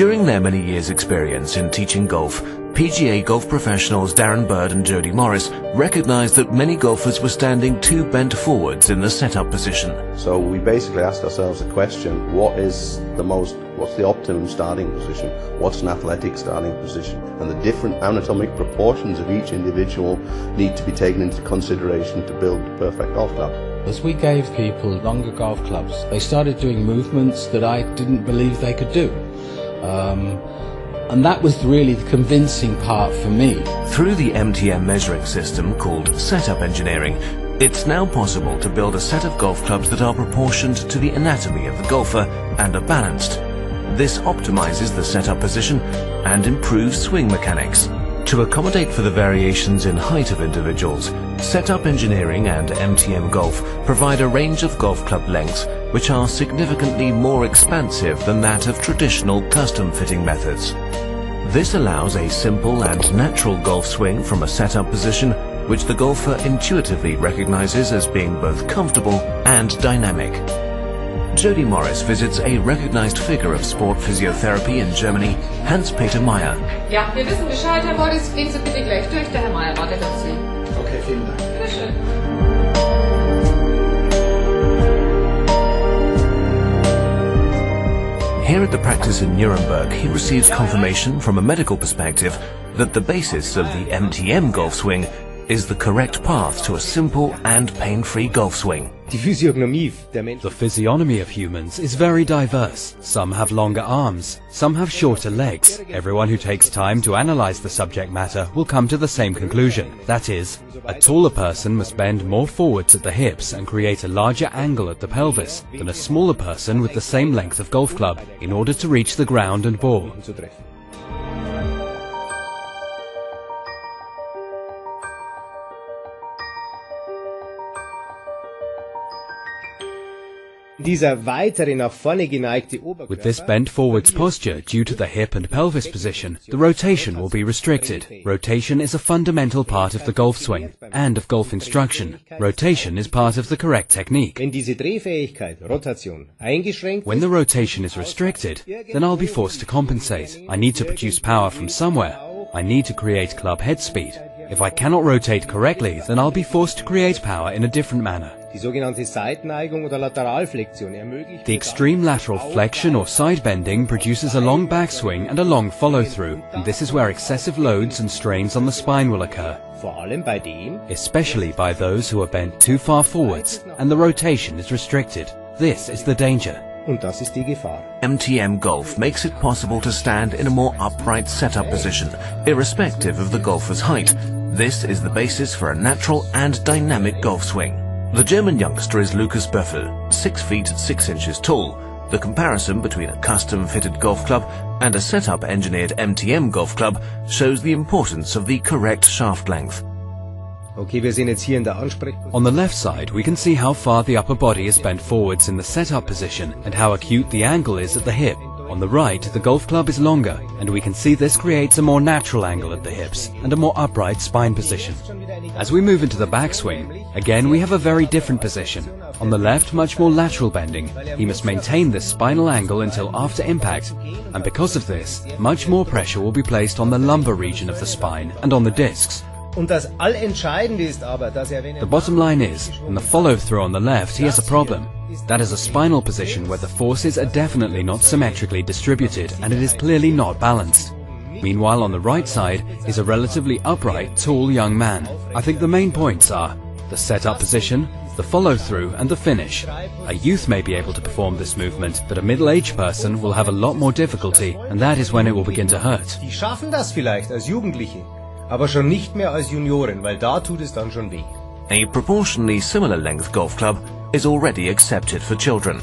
During their many years' experience in teaching golf, PGA golf professionals Darren Bird and Jody Morris recognized that many golfers were standing too bent forwards in the setup position. So we basically asked ourselves a question: what's the optimum starting position? What's an athletic starting position? And the different anatomic proportions of each individual need to be taken into consideration to build the perfect golf club. As we gave people longer golf clubs, they started doing movements that I didn't believe they could do. And that was really the convincing part for me. Through the MTM measuring system called setup engineering, it's now possible to build a set of golf clubs that are proportioned to the anatomy of the golfer and are balanced. This optimizes the setup position and improves swing mechanics. To accommodate for the variations in height of individuals, setup engineering and MTM Golf provide a range of golf club lengths which are significantly more expansive than that of traditional custom fitting methods. This allows a simple and natural golf swing from a setup position which the golfer intuitively recognizes as being both comfortable and dynamic. Jody Morris visits a recognized figure of sport physiotherapy in Germany, Hans-Peter Meyer. Ja, wir wissen Bescheid, Herr Boris. Gehen Sie bitte gleich durch. Der Herr Meyer wartet auf Sie. Okay, vielen Dank. Bitte schön. Here at the practice in Nuremberg, he receives confirmation from a medical perspective that the basis of the MTM golf swing is the correct path to a simple and pain-free golf swing. The physiognomy of humans is very diverse. Some have longer arms, some have shorter legs. Everyone who takes time to analyze the subject matter will come to the same conclusion. That is, a taller person must bend more forwards at the hips and create a larger angle at the pelvis than a smaller person with the same length of golf club in order to reach the ground and ball. With this bent forwards posture due to the hip and pelvis position, the rotation will be restricted. Rotation is a fundamental part of the golf swing and of golf instruction. Rotation is part of the correct technique. When the rotation is restricted, then I'll be forced to compensate. I need to produce power from somewhere. I need to create club head speed. If I cannot rotate correctly, then I'll be forced to create power in a different manner. The extreme lateral flexion or side bending produces a long backswing and a long follow-through, and this is where excessive loads and strains on the spine will occur, especially by those who are bent too far forwards and the rotation is restricted. This is the danger. MTM Golf makes it possible to stand in a more upright setup position, irrespective of the golfer's height. This is the basis for a natural and dynamic golf swing. The German youngster is Lukas Böffel, 6 feet 6 inches tall. The comparison between a custom-fitted golf club and a setup-engineered MTM golf club shows the importance of the correct shaft length. On the left side, we can see how far the upper body is bent forwards in the setup position and how acute the angle is at the hip. On the right, the golf club is longer, and we can see this creates a more natural angle at the hips and a more upright spine position. As we move into the backswing, again we have a very different position. On the left, much more lateral bending. He must maintain this spinal angle until after impact, and because of this, much more pressure will be placed on the lumbar region of the spine and on the discs. The bottom line is, in the follow-through on the left, he has a problem. That is a spinal position where the forces are definitely not symmetrically distributed and it is clearly not balanced. Meanwhile, on the right side is a relatively upright, tall young man. I think the main points are the setup position, the follow-through and the finish. A youth may be able to perform this movement, but a middle-aged person will have a lot more difficulty, and that is when it will begin to hurt. Die schaffen das vielleicht als Jugendliche, aber schon nicht mehr als Junioren, weil da tut es dann schon weh. A proportionally similar length golf club is already accepted for children.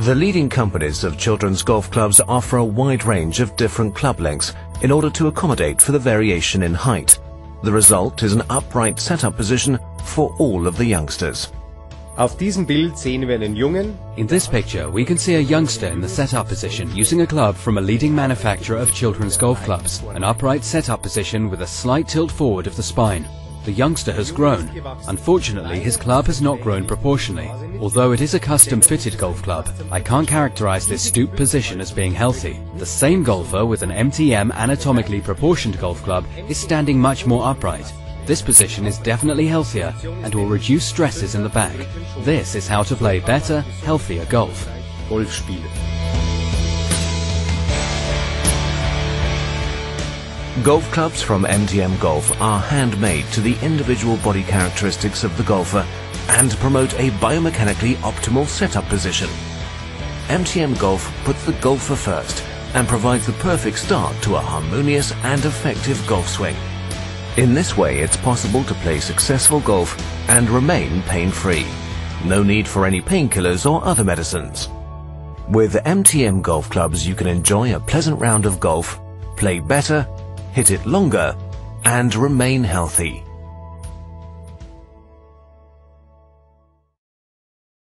The leading companies of children's golf clubs offer a wide range of different club lengths in order to accommodate for the variation in height. The result is an upright setup position for all of the youngsters. Auf diesem Bild sehen wir einen Jungen. In this picture, we can see a youngster in the setup position using a club from a leading manufacturer of children's golf clubs, an upright setup position with a slight tilt forward of the spine. The youngster has grown. Unfortunately, his club has not grown proportionally. Although it is a custom-fitted golf club, I can't characterize this stoop position as being healthy. The same golfer with an MTM anatomically proportioned golf club is standing much more upright. This position is definitely healthier and will reduce stresses in the back. This is how to play better, healthier golf. Golf spielen. Golf clubs from MTM Golf are handmade to the individual body characteristics of the golfer and promote a biomechanically optimal setup position. MTM Golf puts the golfer first and provides the perfect start to a harmonious and effective golf swing. In this way, it's possible to play successful golf and remain pain-free. No need for any painkillers or other medicines. With MTM Golf clubs, you can enjoy a pleasant round of golf, play better, hit it longer, and remain healthy.